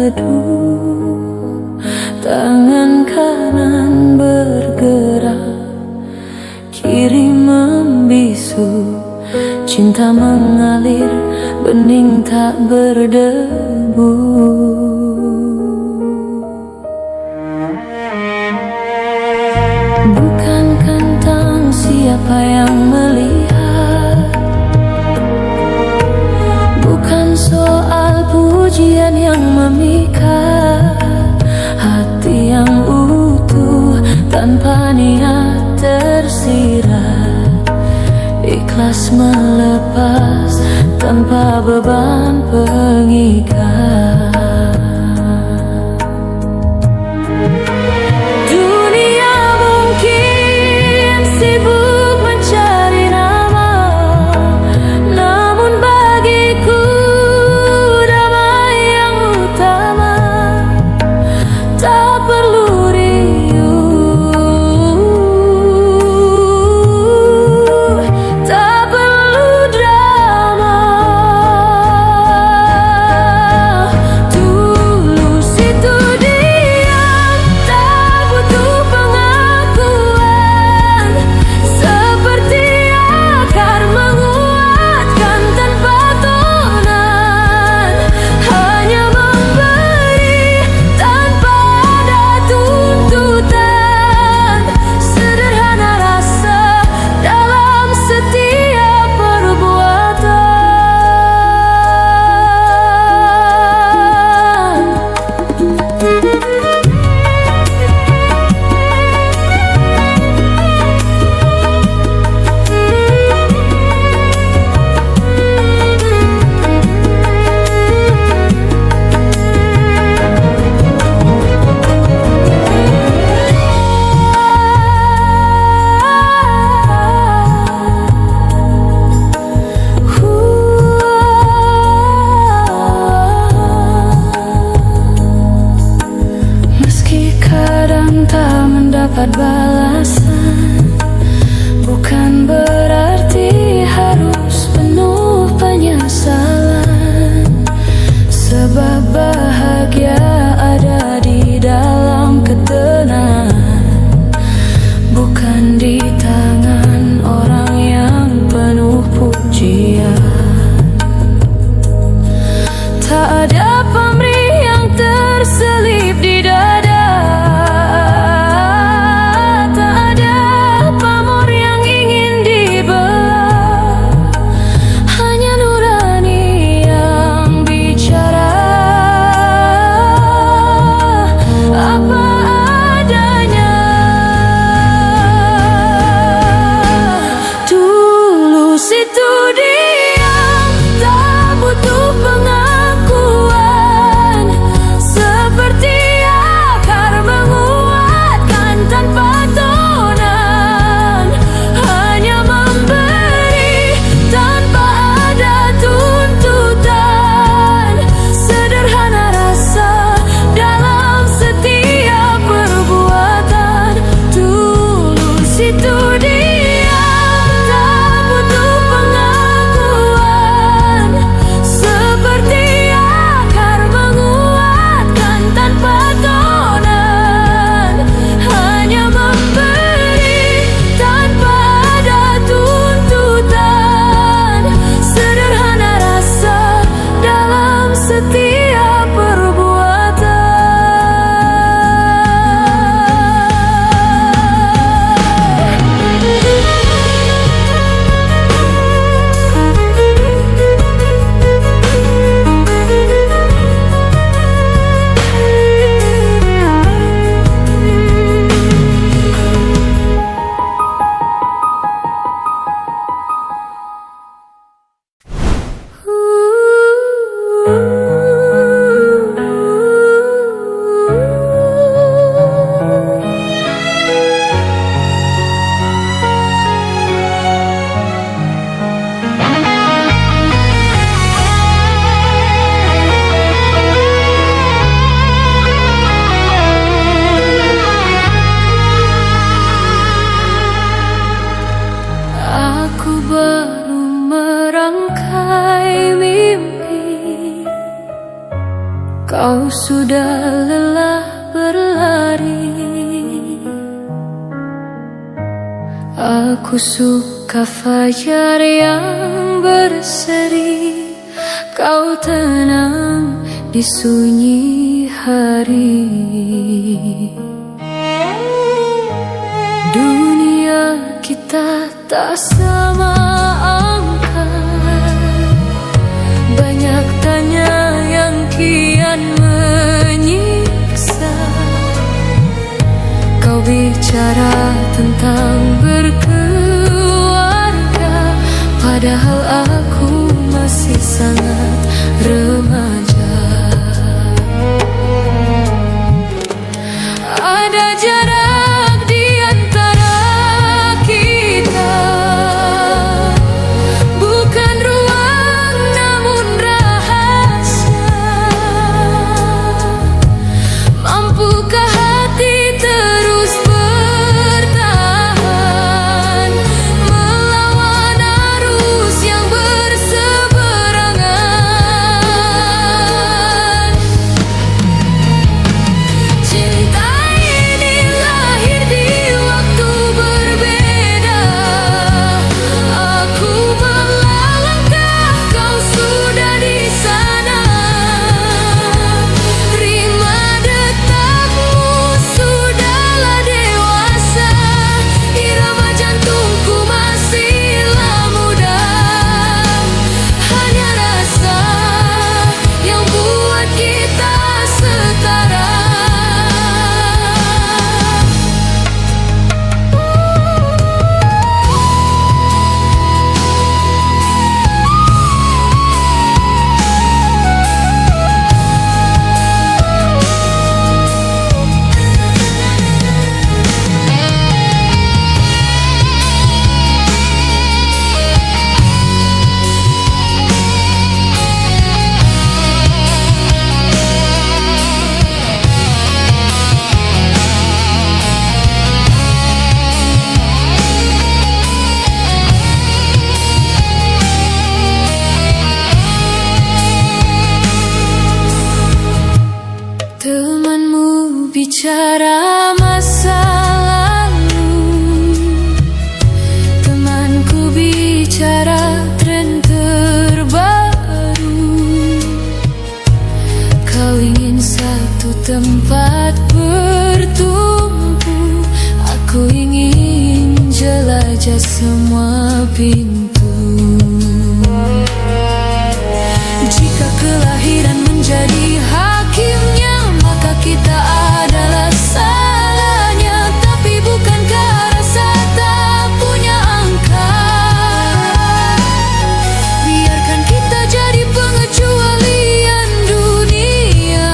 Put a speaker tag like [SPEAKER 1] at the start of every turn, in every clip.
[SPEAKER 1] teduh, tangan kanan bergerak, kiri membisu, cinta mengalir, bening tak berdebu. Bukan tentang siapa yang melihat, bukan soal pujian yang memikat, hati yang utuh tanpa niat tersirat, ikhlas melepas tanpa beban pengikat. Dunia mungkin sibuk mencari nama, namun bagiku damai yang utama. Tak perlu riuh, tak perlu drama. kau sudah lelah berlari. Aku suka fajar yang berseri, kau tenang di sunyi hari. Dunia kita tak sama angkat, banyak tanya yang kian menyiksa. Kau bicara tentang berkeluarga, padahal aku masih sangat remaja. Ada jarak di antara kita, bukan ruang namun rahasia. Mampukah hati terus bertahan melawan arus yang berseberangan? Cinta ini lahir di waktu berbeda. Aku melangkah, kau sudah di sana. Terima detakmu, sudahlah dewasa. Irama jantungku masihlah muda. Hanya rasa yang buat kita setara. Temanmu bicara masa lalu, temanku bicara tren terbaru. Kau ingin satu tempat bertumpu, aku ingin jelajah semua pintu. Jika kelahiran menjadi hakimnya, maka kita adalah salahnya. Tapi bukankah rasa tak punya angka? Biarkan kita jadi pengecualian dunia.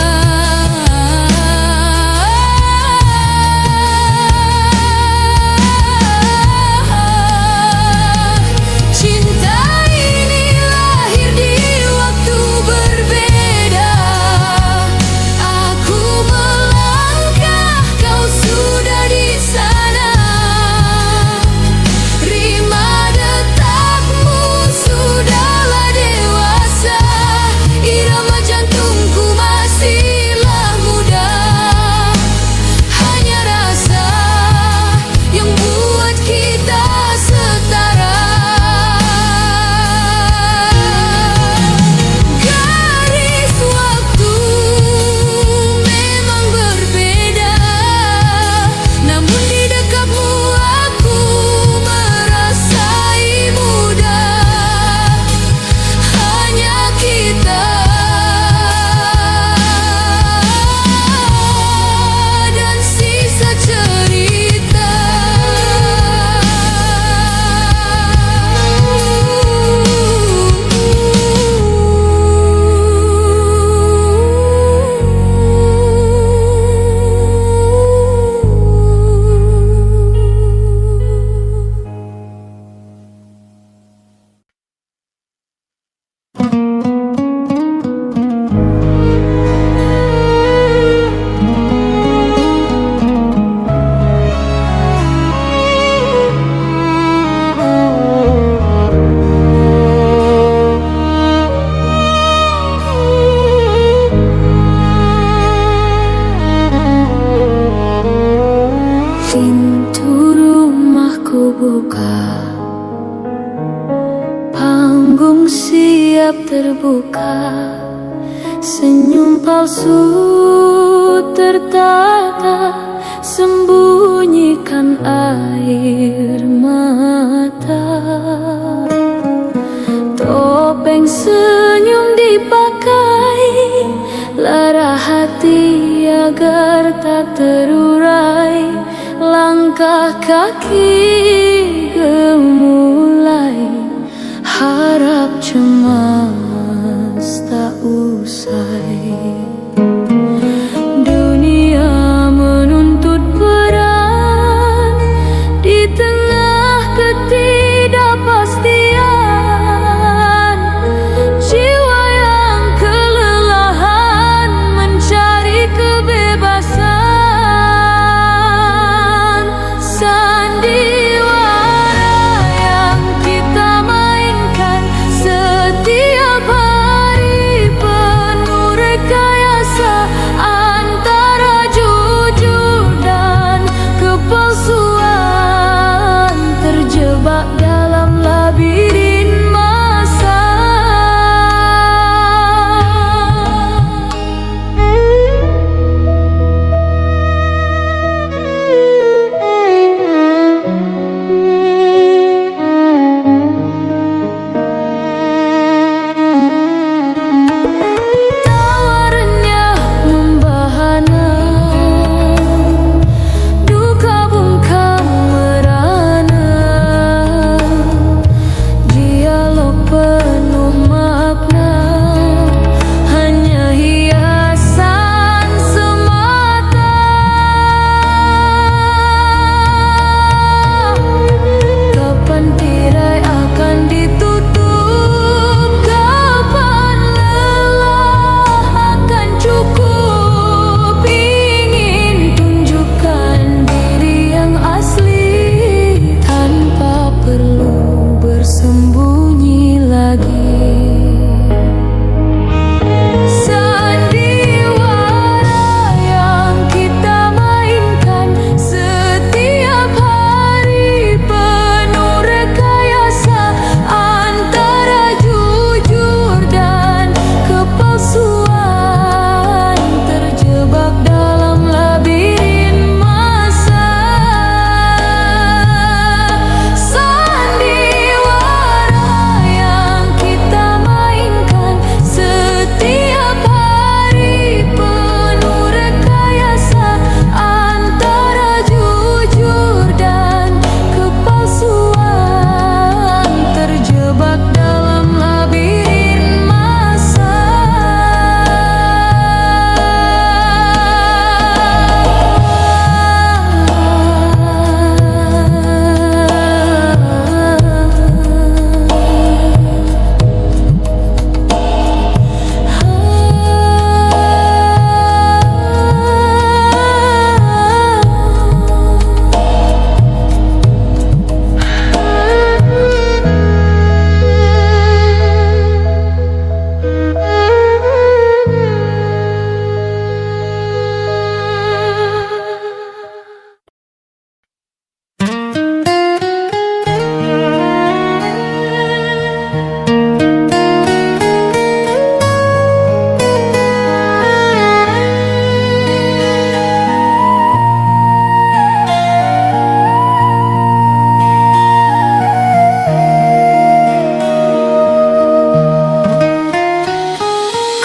[SPEAKER 1] berbuka, panggung siap terbuka, senyum palsu tertata, sembunyikan air mata. Topeng senyum dipakai, lara hati agar tak terurai, langkah kaki gemulai, harap cemas tak usai. Dunia menuntut peran di tengah ketidakpastian, jiwa yang kelelahan mencari kebebasan. Sandiwara yang kita mainkan setiap hari penuh rekayasa, antara jujur dan kepalsuan, terjebak dalam labirin masa. Tawarannya membahana, duka bungkam merana, dialog penuh makna, hanya hiasan semata. Kapan tirai akan ditutup, kapan lelah akan cukup, ingin tunjukkan diri yang asli tanpa perlu bersembunyi lagi. Sandiwara yang kita mainkan setiap hari penuh rekayasa, antara jujur dan kepalsuan, terjebak dalam labirin masa. Sandiwara yang kita mainkan setiap hari penuh rekayasa, antara jujur dan kepalsuan, terjebak dalam labirin masa.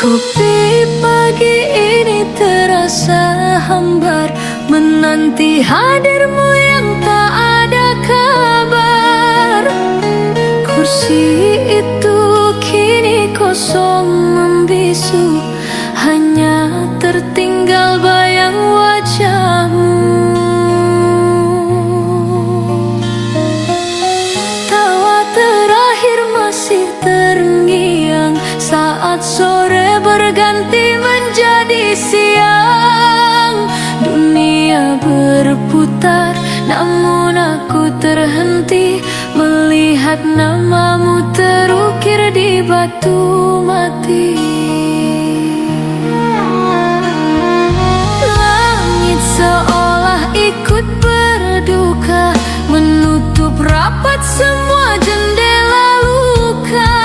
[SPEAKER 1] Kopi pagi ini terasa hambar, menanti hadirmu yang tak ada kabar. Kursi itu kini kosong membisu, hanya tertinggal bayang wajahmu. Tawa terakhir masih terngiang saat sore berganti menjadi siang. Dunia berputar, namun aku terhenti melihat namamu terukir di batu mati. Langit seolah ikut berduka, menutup semua jendela luka.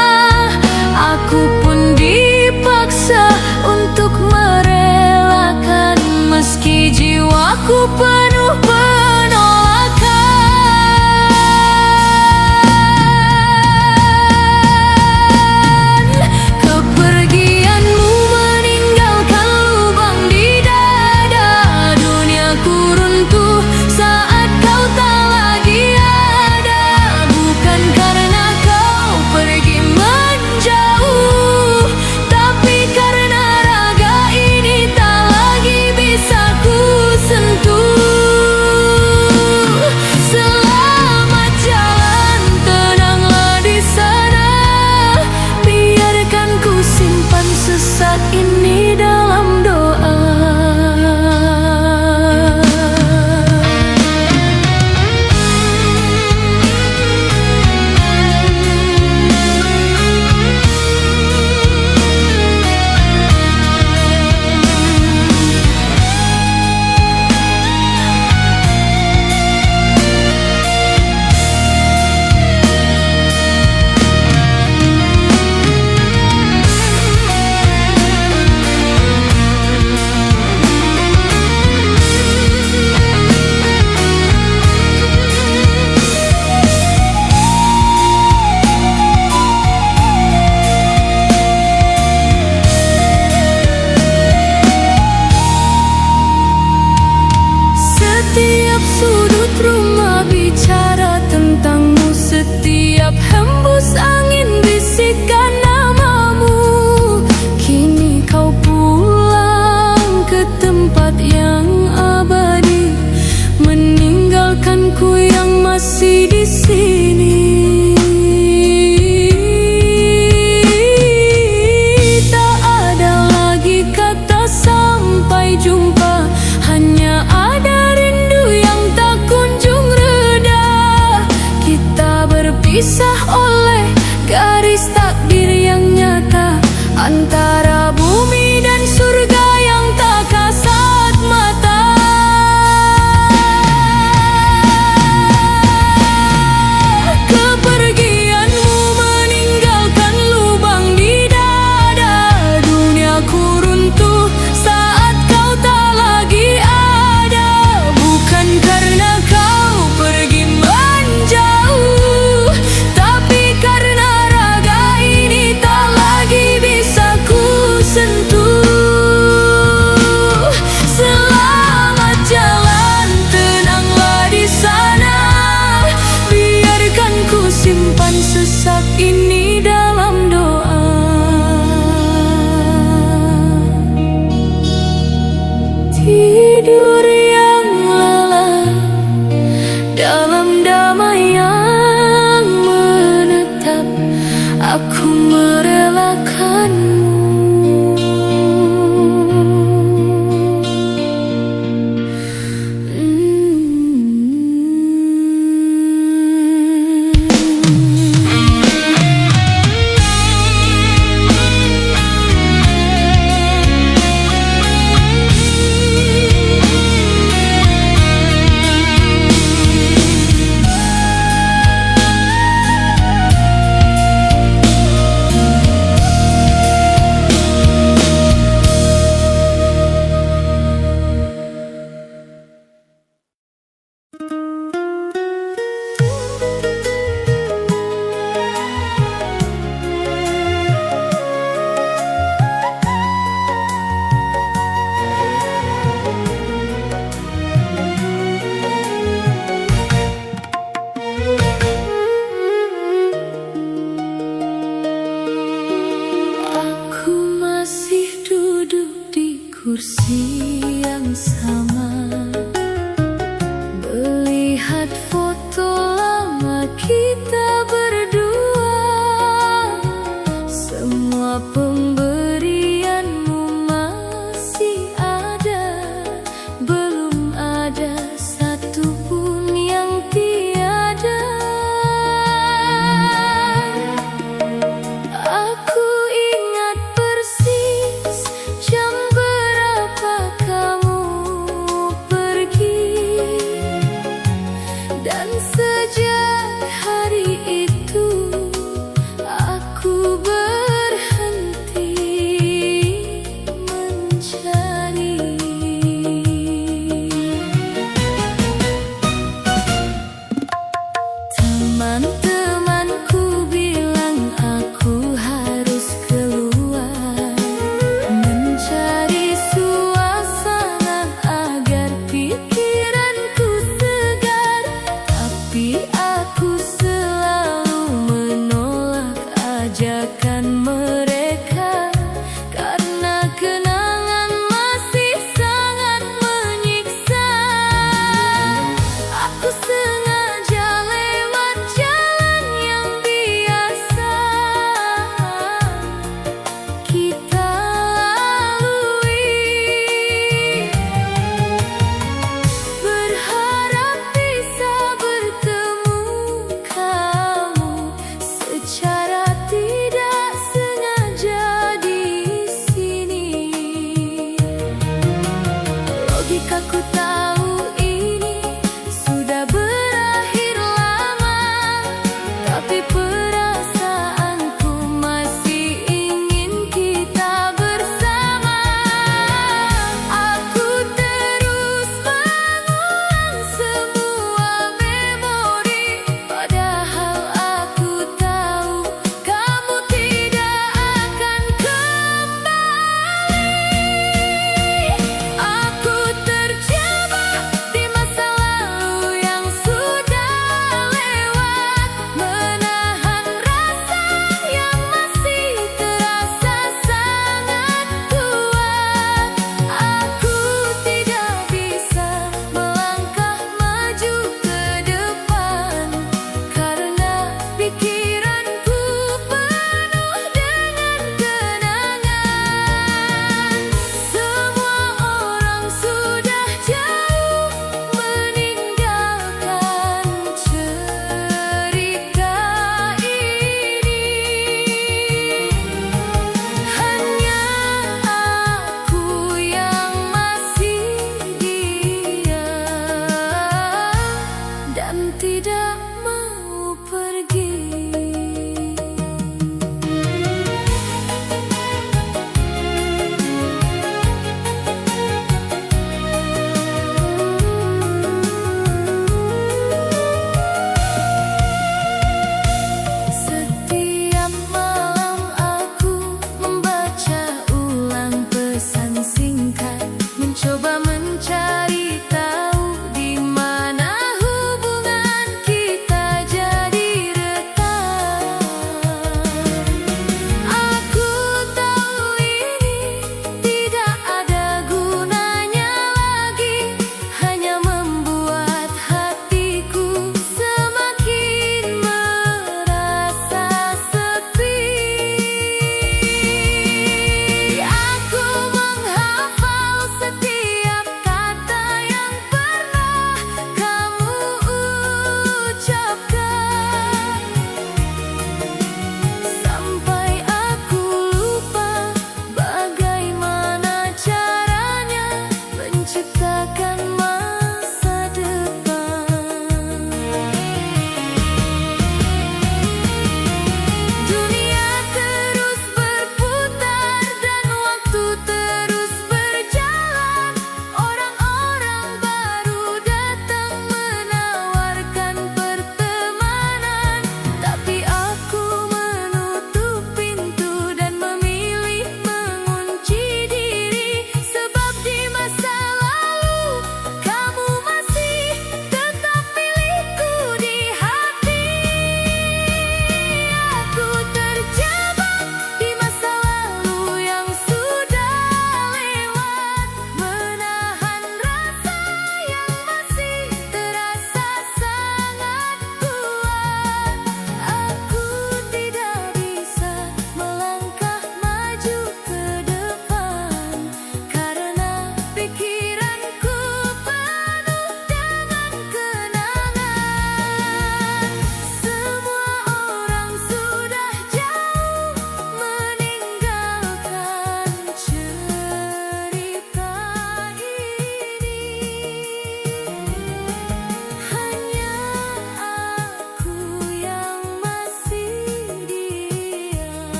[SPEAKER 1] Aku pun dipaksa untuk merelakan, meski jiwaku penuh penolakan. Kepergianmu meninggalkan lubang di dada. Duniaku runtuh saat kau tak lagi ada. Bukan karena kau pergi menjauh, tapi karena raga ini tak lagi bisa ku sentuh. Selamat jalan, tenanglah di sana. Biarkan ku simpan sesak ini dalam doa. Setiap sudut rumah bicara tentangmu. Setiap hembus angin bisikan namamu. Kini kau pulang ke tempat yang abadi, meninggalkanku yang masih di sini. Tak ada lagi kata sampai jumpa, hanya ada rindu yang tak kunjung reda. Kita berpisah oleh garis takdir yang nyata, antara bumi dan surga yang tak kasat mata. Kepergianmu meninggalkan lubang di dada. Duniaku runtuh saat kau tak lagi ada. Bukan karena kau pergi menjauh, tapi karena raga ini tak lagi bisa ku sentuh. Selamat jalan, tenanglah di sana. Biarkan ku simpan sesak ini dalam doa. Tidur yang lelap dalam damai yang menetap, aku merelakanmu. kursi yang sama, melihat foto lama kita berdua. Semua pemberianmu masih ada, belum ada satu pun yang tiada. Aku ingat persis jam berapa kamu pergi, dan sejak hari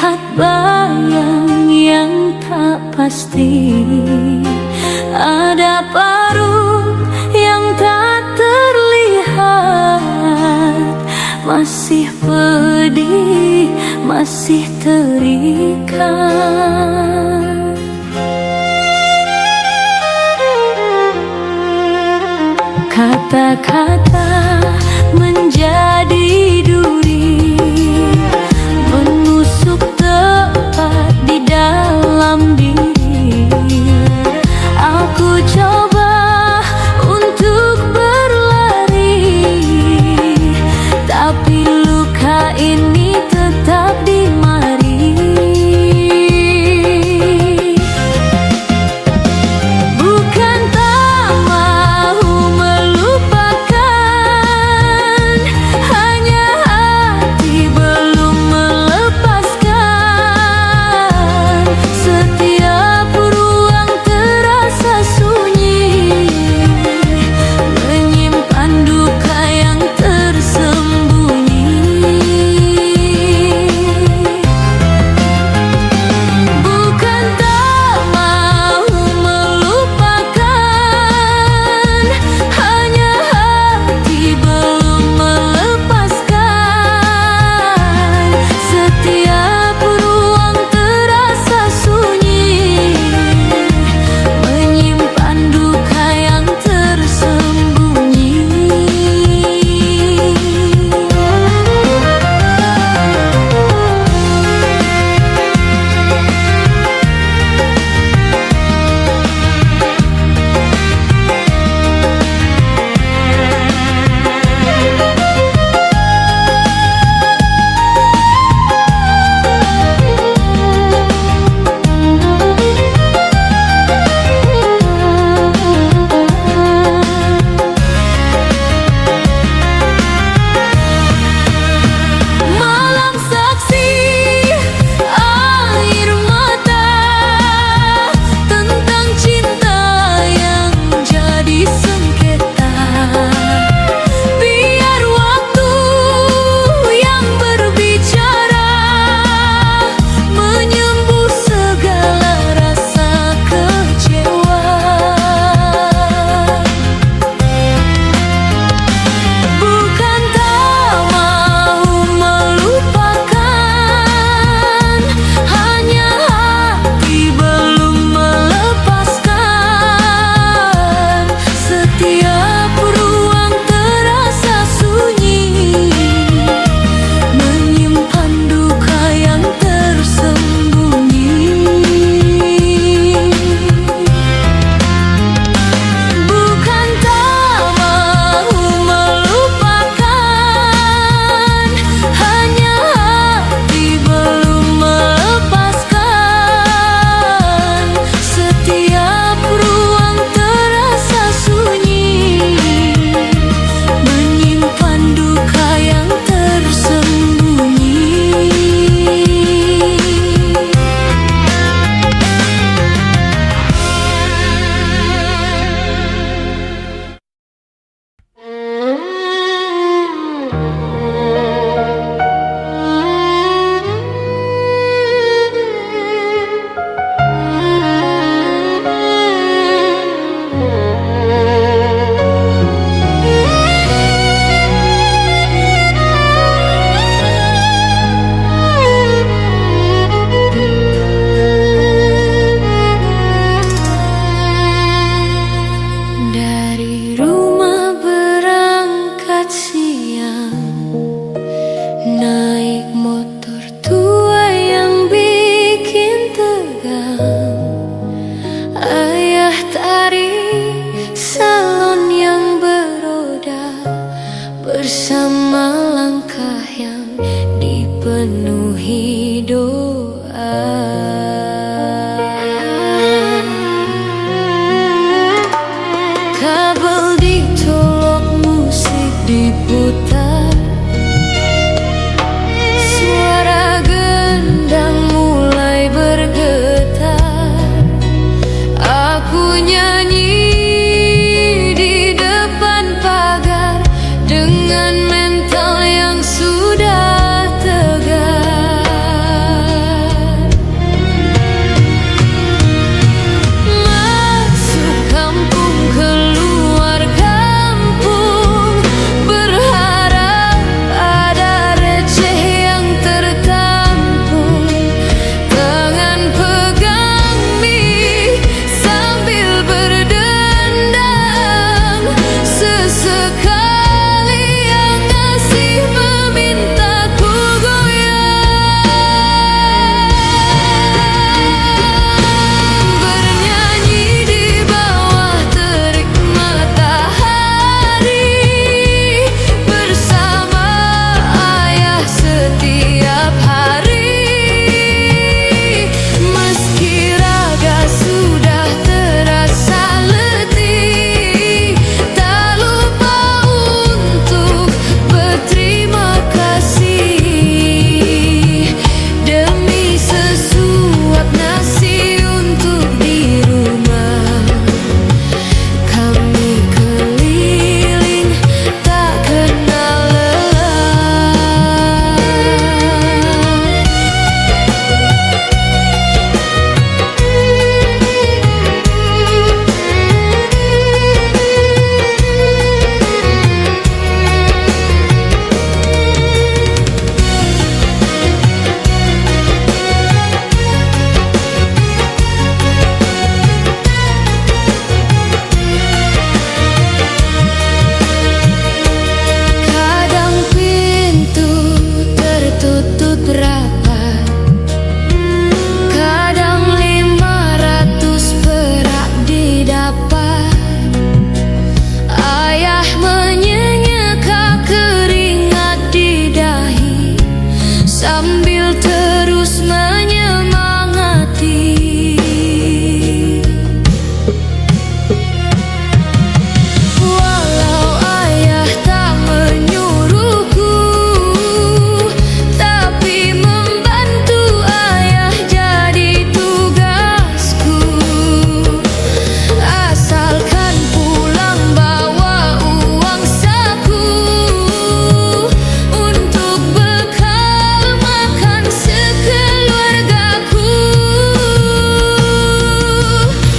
[SPEAKER 1] Melihat bayang yang tak pasti, ada paruh yang tak terlihat, masih pedih, masih terikat. Kata-kata menjadi duri, menusuk tepat di dalam diri. Aku coba untuk berlari, tapi luka ini tetap di mari. Bukan tak mau melupakan, hanya hati belum melepaskan. Setiap ruang terasa sunyi, menyimpan duka yang tersembunyi. Bukan tak mau melupakan, hanya hati belum melepaskan. Setiap ruang terasa sunyi, menyimpan duka yang tersembunyi. Malam saksi air mata tentang cinta yang jadi sengketa. Biar waktu yang berbicara, menyembuh segala rasa kecewa. Bukan tak mau melupakan, hanya hati belum melepaskan. Setiap ruang terasa sunyi, menyimpan duka yang tersembunyi. Bukan tak mau melupakan, hanya hati belum melepaskan. Setiap ruang terasa sunyi, menyimpan duka yang tersembunyi. Dari rumah berangkat siang, naik motor tua yang bikin tegang. Ayah tarik salon yang beroda, bersama langkah yang dipenuhi doa. Kabel ditolak, musik diputar, suara gendang mulai bergetar. Aku nyanyi di depan pagar dengan mental yang sudah tegar. sambil terus menyemangati. Walau ayah tak menyuruhku, tapi membantu ayah jadi tugasku. Asalkan pulang bawa uang saku untuk bekal makan sekeluargaku.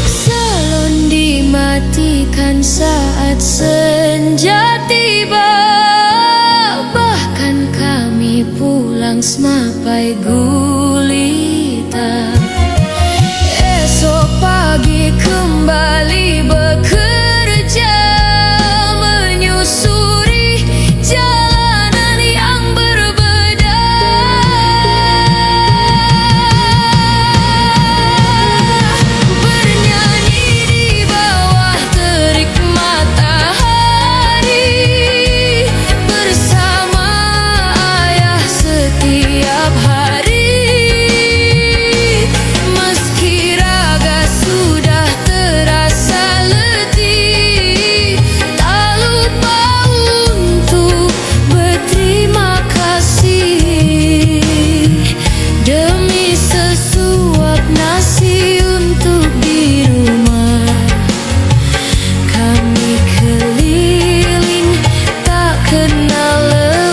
[SPEAKER 1] Salon dimatikan saat senja tiba, bahkan kami pulang sampai gulita. Esok pagi kembali bekerja, menyusuri jalanan yang berbeda. Bernyanyi di bawah terik matahari, bersama ayah setiap hari. Meski raga sudah terasa letih, tak lupa untuk berterima kasih demi sesuap nasi untuk di rumah. Kami keliling tak kenal lelah.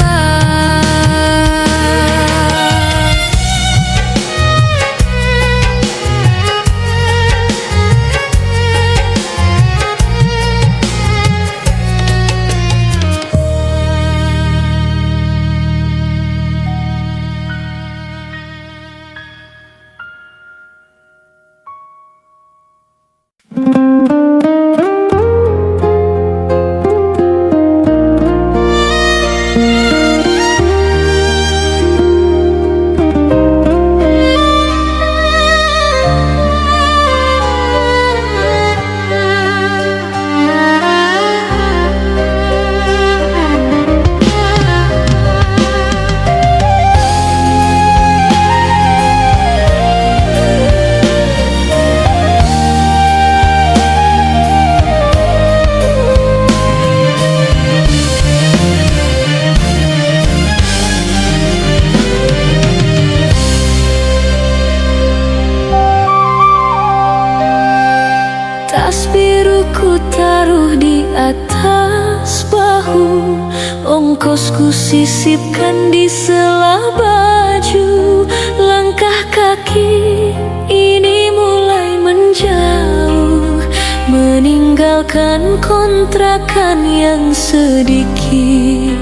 [SPEAKER 1] Tas biru ku taruh di atas bahu, ongkosku sisipkan di sela baju. Langkah kaki ini mulai menjauh, meninggalkan kontrakan yang sedikit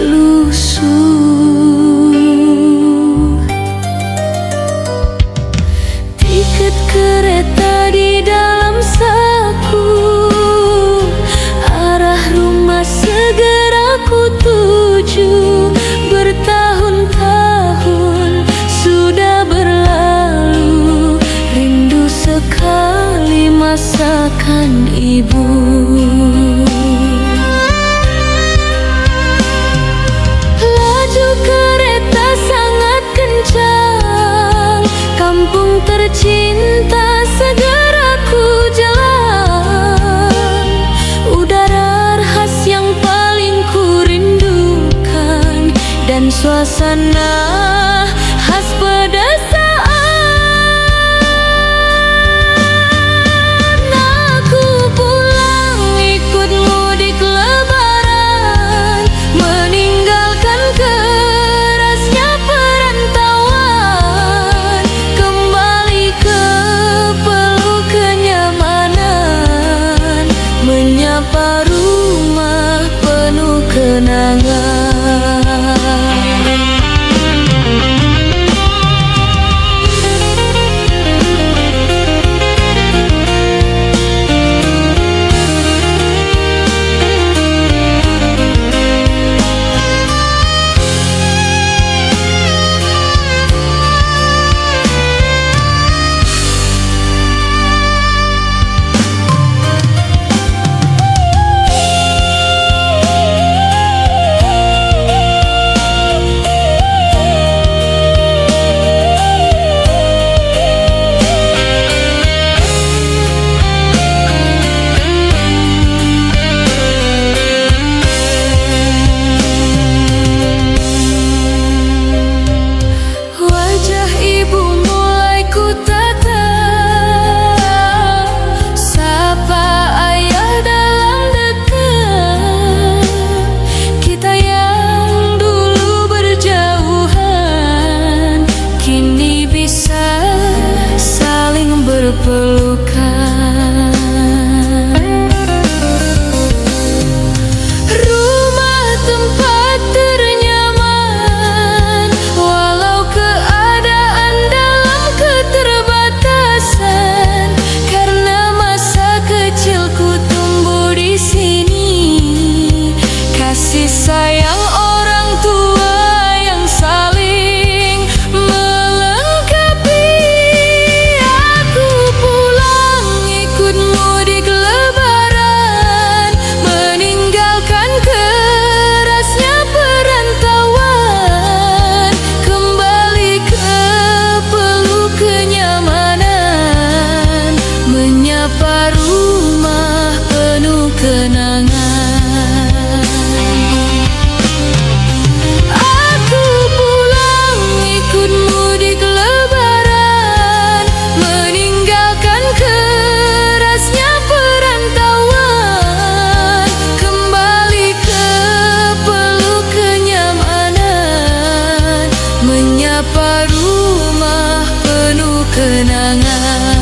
[SPEAKER 1] lusuh. Tiket kereta di dalam saku, arah rumah segera ku tuju. Bertahun-tahun sudah berlalu, rindu sekali masakan ibu. Laju kereta sangat kencang, kampung tercinta segera ku jalan. Udara khas yang paling ku rindukan, dan suasana khas pedesaan. Aku pulang Sapa rumah penuh kenangan.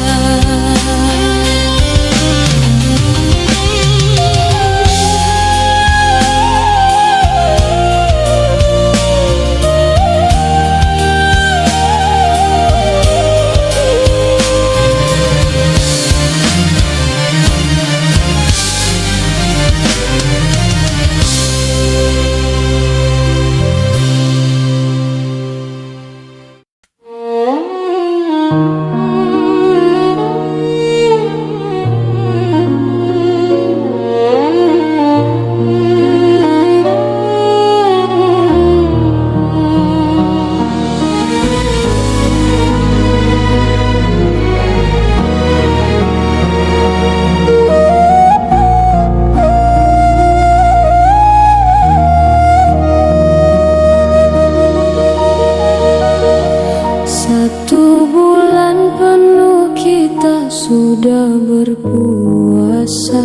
[SPEAKER 2] Sudah berpuasa,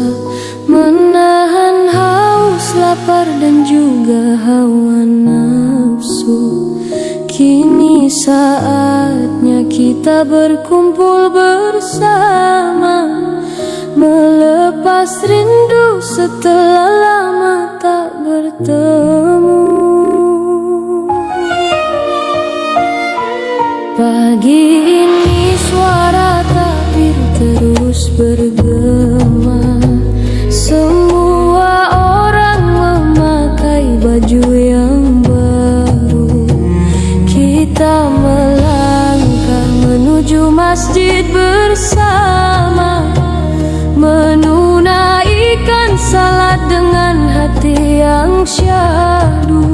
[SPEAKER 2] menahan haus, lapar dan juga hawa nafsu. Kini saatnya kita berkumpul bersama, melepas rindu setelah lama tak bertemu. Pagi ini suara takbir terus bergema. Semua orang memakai baju yang baru. Kita melangkah menuju masjid bersama, menunaikan salat dengan hati yang syahdu.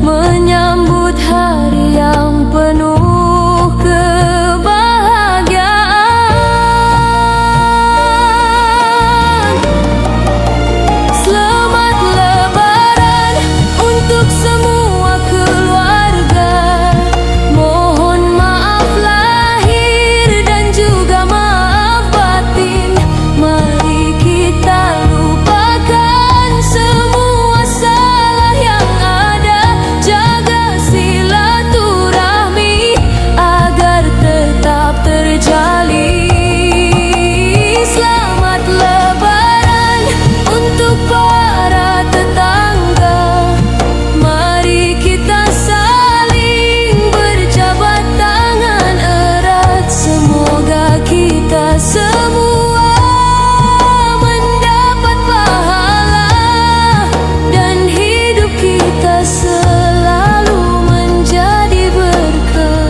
[SPEAKER 2] Menyambut hari yang penuh kebahagiaan. Selamat Lebaran untuk semua keluarga. Mohon maaf lahir dan juga maaf batin. Mari kita lupakan semua salah yang ada. Jaga silaturahmi agar tetap terjalin. Selamat Lebaran untuk para tetangga. Mari kita saling berjabat tangan erat. Semoga kita semua mendapat pahala dan hidup kita selalu menjadi berkah.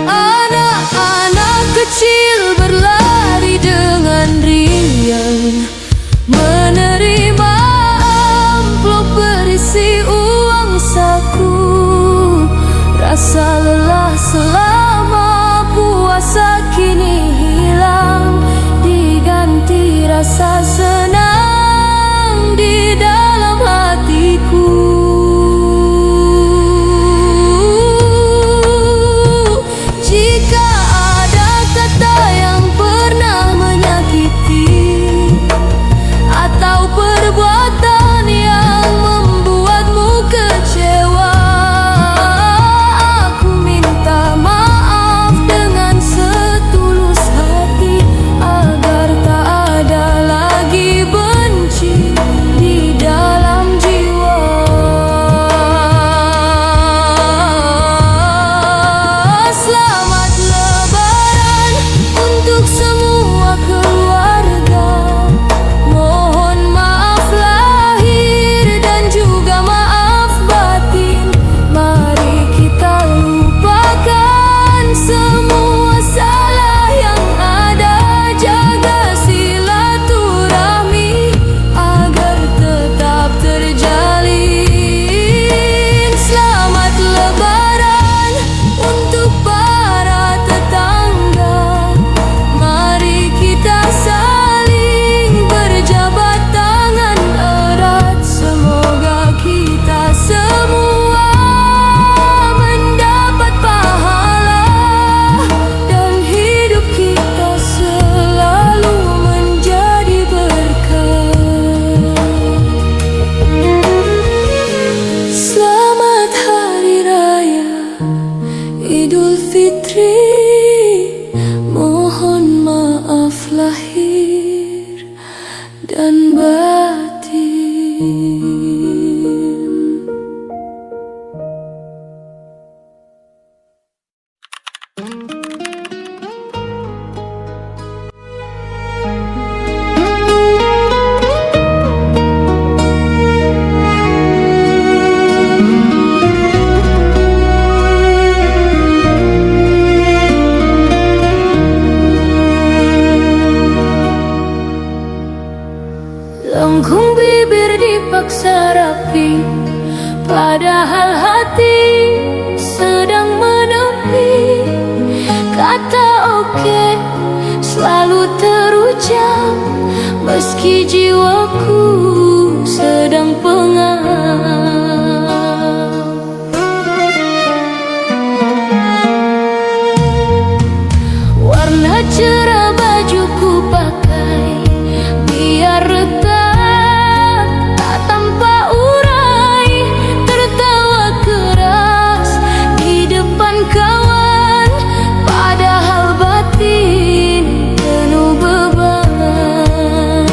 [SPEAKER 2] Anak-anak kecil berlari dengan riang, menerima amplop berisi uang saku. Rasa lelah selama puasa kini hilang, diganti rasa senang di dalam hatiku. Jika ada kata yang pernah menyakiti atau perbuatan yang membuatmu kecewa, aku minta maaf dengan setulus hati agar tak ada lagi dan batin. Lengkung bibir dipaksa rapi, padahal hati sedang menepi. Kata oke selalu terucap, meski jiwaku sedang pengap. Warna cerah bajuku pakai, biar retak tak tanpa urai. Tertawa keras di depan kawan, padahal batin penuh beban.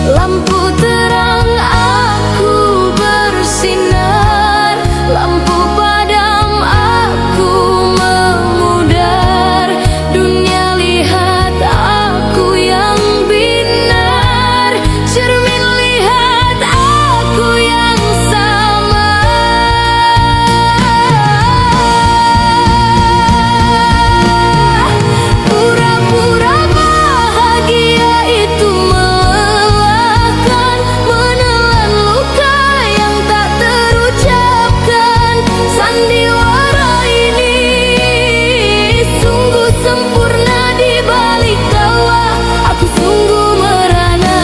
[SPEAKER 2] Lampu terang aku bersinar, lampu padam aku memudar. Dunia lihat aku yang binar, cermin lihat aku yang sama. Pura-pura bahagia itu melelahkan, menelan luka yang tak terucapkan. Sandiwara ini sungguh sempurna, di balik tawa aku sungguh merana.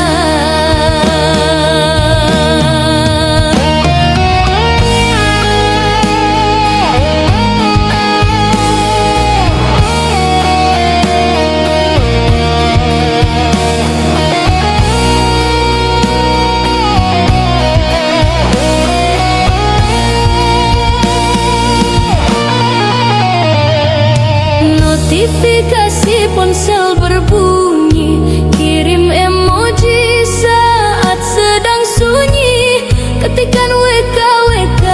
[SPEAKER 2] Notifikasi ponsel berbunyi, kirim emoji saat sedang sunyi. Ketikan WKWK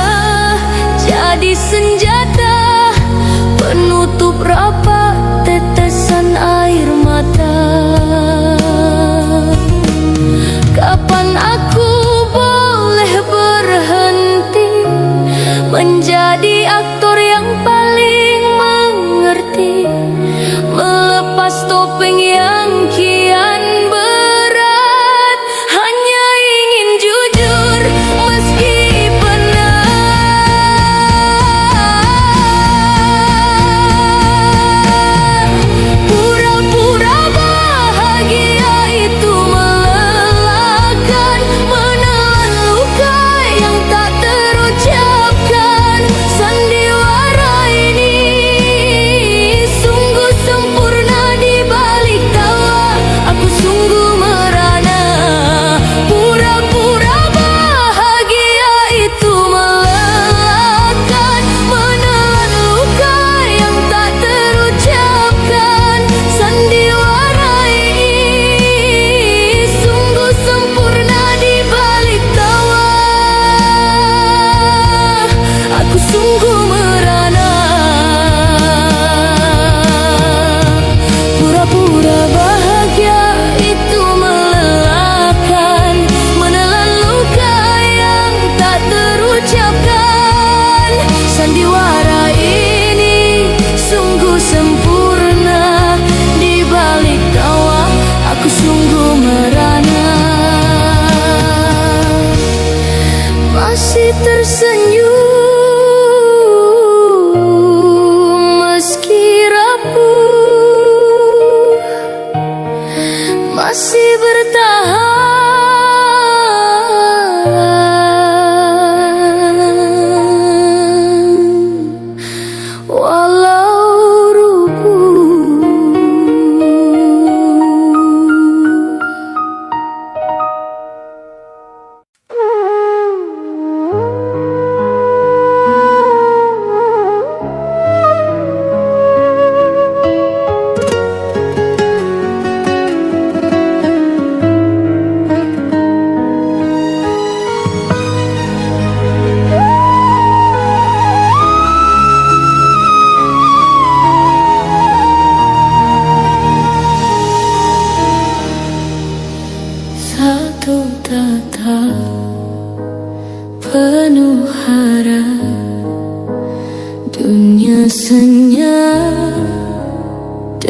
[SPEAKER 2] jadi senjata penutup rapat tetesan air mata. Kapan aku boleh berhenti menjadi aktor yang paling mengerti, melepas topeng yang kian berat, hanya ingin jujur meski penat. Pura-pura bahagia itu melelahkan, menelan luka yang tak terucapkan. Sandiwara ini sungguh sempurna, di balik tawa aku sungguh merana. Pura-pura bahagia itu melelahkan, menelan luka yang tak terucapkan. Sandiwara ini sungguh sempurna, di balik tawa aku sungguh merana. Pura-pura bahagia itu melelahkan, menelan luka yang tak terucapkan. Sandiwara ini sungguh sempurna, di balik tawa aku sungguh merana. Masih tersenyum meski rapuh, masih bertahan walau rubuh.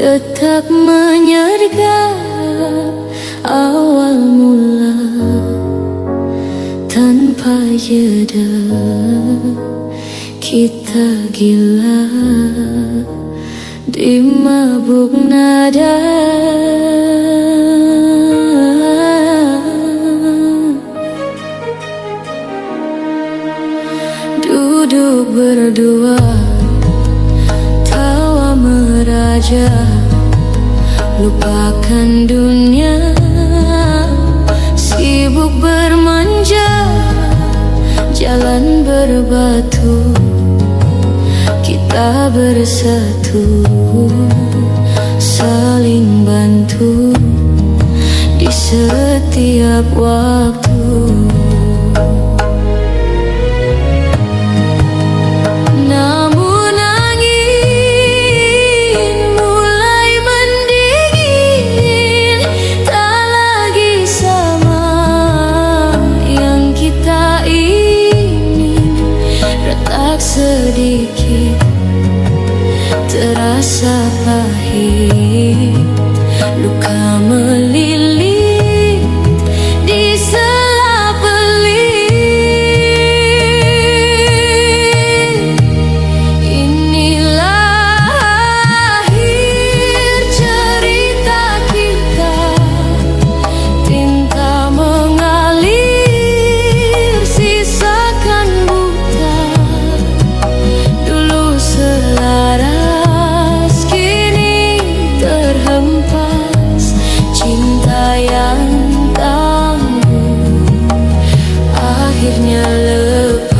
[SPEAKER 2] tetap menyergap awal mula tanpa jeda. Kita gila di mabuk nada. Duduk berdua, tawa meraja, lupakan dunia, sibuk bermanja, jalan berbatu, kita bersatu, saling bantu di setiap waktu. Namun angin mulai mendingin, tak lagi sama yang kita ingin. Retak sedikit terasa pahit, luka melilit di sela pelit. Inilah akhir cerita kita, tinta mengalir, sisakan buta. Dulu selaras, kini terhempas, cinta yang tangguh akhirnya lepas.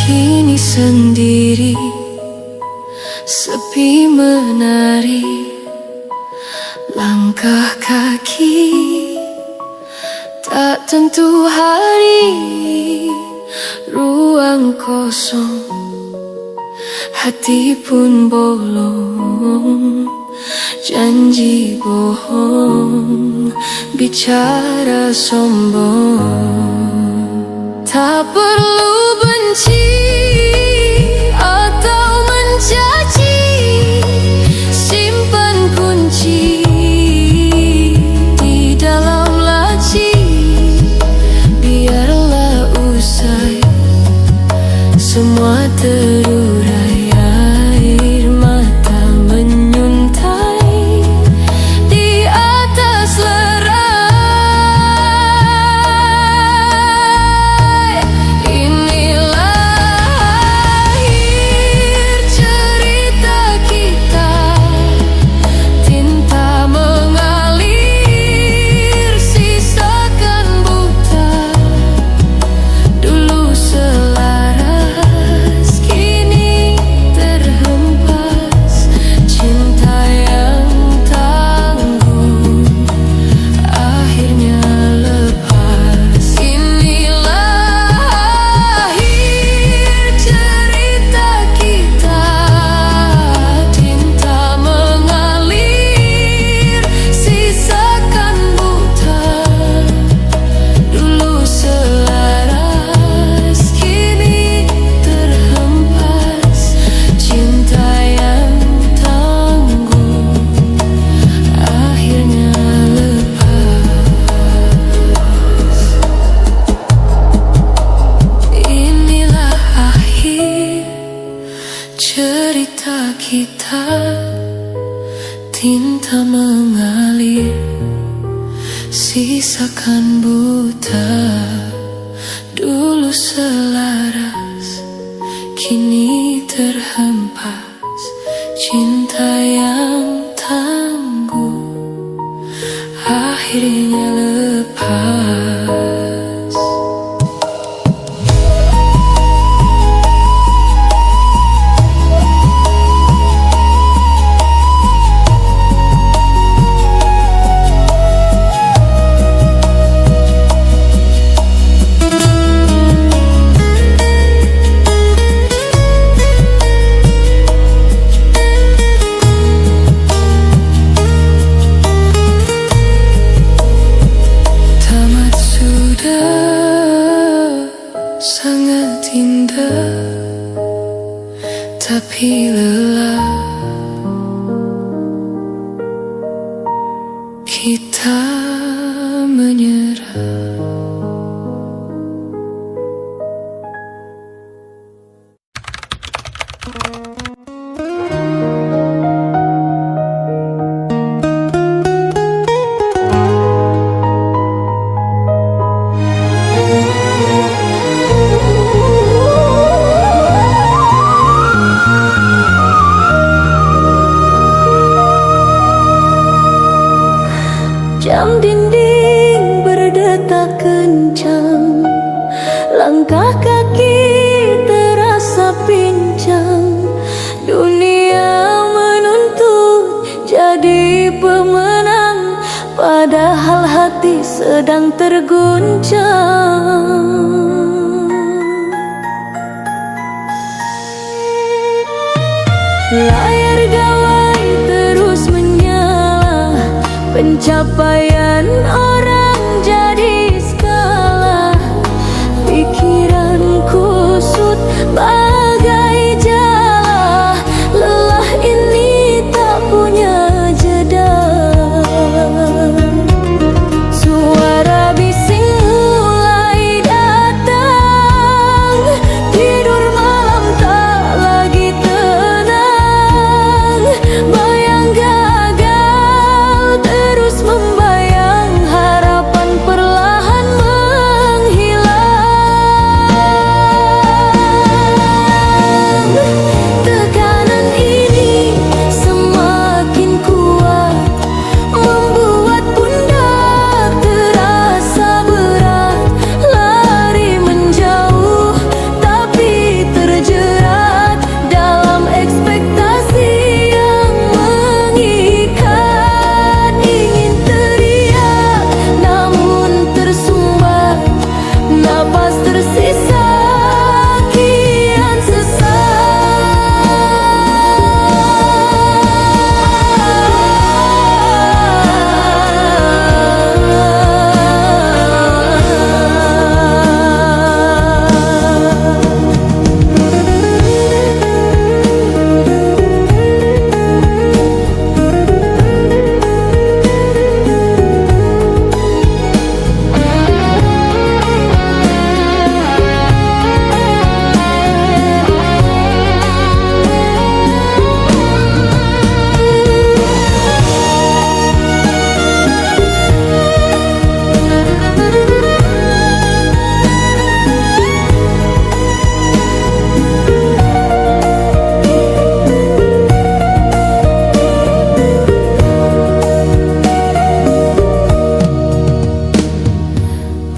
[SPEAKER 2] Kini sendiri, sepi menari, langkah kaki tak tentu hari, ruang kosong, hati pun bolong, janji bohong, bicara sombong. Tak perlu benci atau mencaci, simpan kunci di dalam laci. Biarlah usai, semua terurai, air mata menyuntai di atas lerai. Cerita kita, tinta mengalir, sisakan buta. Dulu selaras, kini terhempas, cinta yang tangguh akhirnya lepas.
[SPEAKER 1] kita menyerah.
[SPEAKER 2] Jam dinding berdetak kencang, langkah kaki terasa pincang. Dunia menuntut jadi pemenang, padahal hati sedang terguncang. Layar gawai terus menyala, pencapaian orang jadi skala. Pikiran kusut bagai jala, lelah ini tak punya jeda. Suara bising mulai datang, tidur malam tak lagi tenang. Bayang gagal terus membayang, harapan perlahan menghilang. Tekanan ini semakin kuat, membuat pundak terasa berat. Lari menjauh tapi terjerat dalam ekspektasi yang mengikat. Ingin teriak namun tersumbat, napas tersisa kian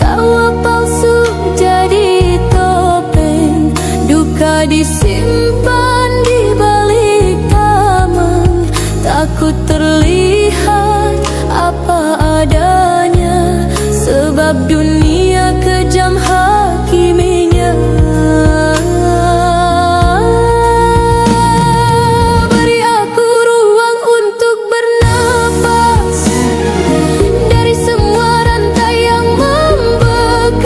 [SPEAKER 2] tawa palsu jadi topeng, duka disimpan di balik tameng. Takut terlihat apa adanya, sebab dunia kejam hakiminya. Beri aku ruang untuk bernapas dari semua rantai yang membekas.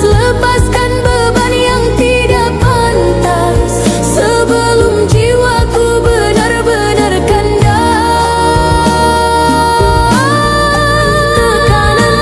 [SPEAKER 2] Lepaskan beban yang tidak pantas sebelum jiwaku benar-benar kandas. Tekanan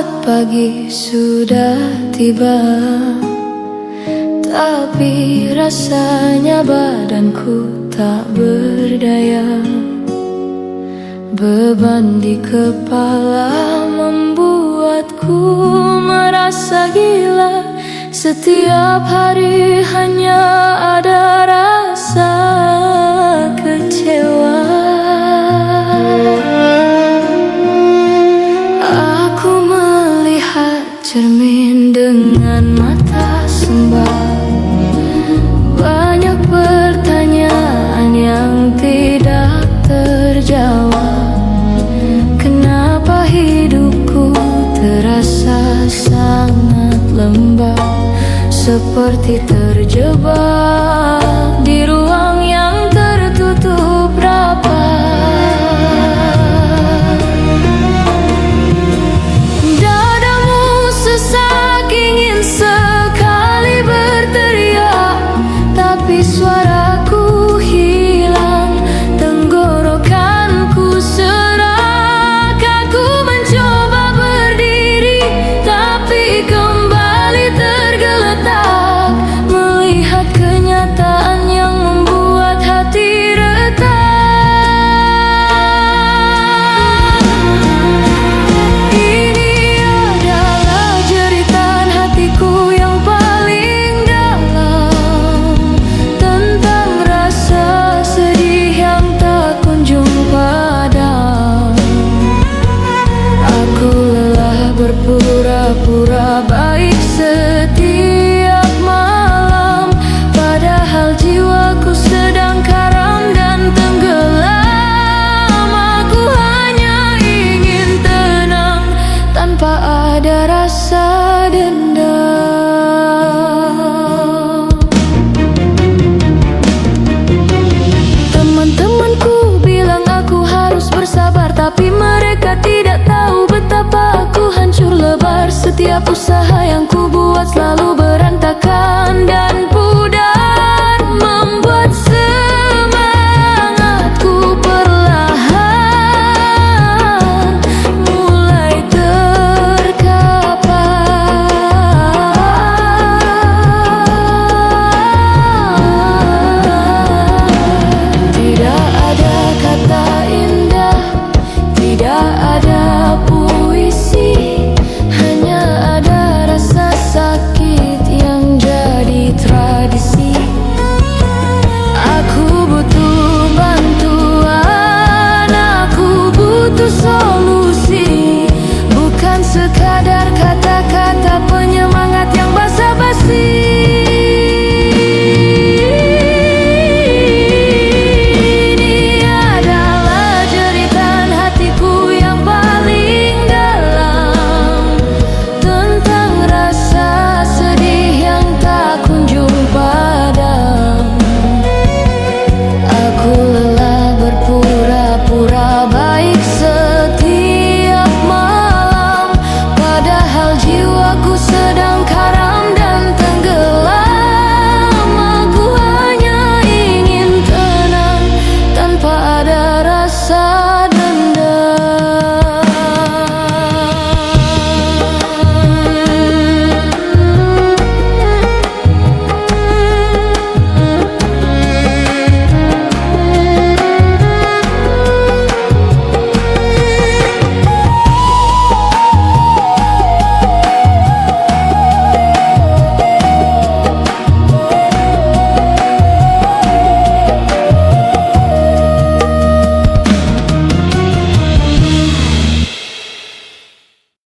[SPEAKER 1] Saat pagi sudah tiba, tapi rasanya badanku tak berdaya. Beban di kepala membuatku merasa gila. Setiap hari hanya ada rasa kecewa. Aku melihat cermin dengan mata sembah. Banyak pertanyaan yang tidak terjawab. Kenapa hidupku terasa sangat lembab, seperti terjebak di ruang yang tertutup rapat. Dadamu sesak ingin sekali berteriak, tapi suaraku hilang, tenggorokanku serak. Aku mencoba berdiri, tapi kembali tergeletak, melihat kenyataan yang membuat hati retak. Ini adalah jeritan hatiku yang paling dalam, tentang rasa sedih yang tak kunjung padam. Aku lelah berpura-pura baik setiap malam, padahal jiwaku sedang karam dan tenggelam. Aku hanya ingin tenang tanpa ada rasa dendam. Teman-temanku bilang aku harus bersabar, tapi mereka tidak tahu betapa aku hancur lebar. Setiap usaha yang ku buat selalu berantakan dan pudar, membuat semangatku perlahan mulai terkapar. Tidak ada kata indah, tidak ada puisi, hanya ada rasa sakit yang jadi tradisi. Aku butuh bantuan, aku butuh solusi, bukan sekadar kata-kata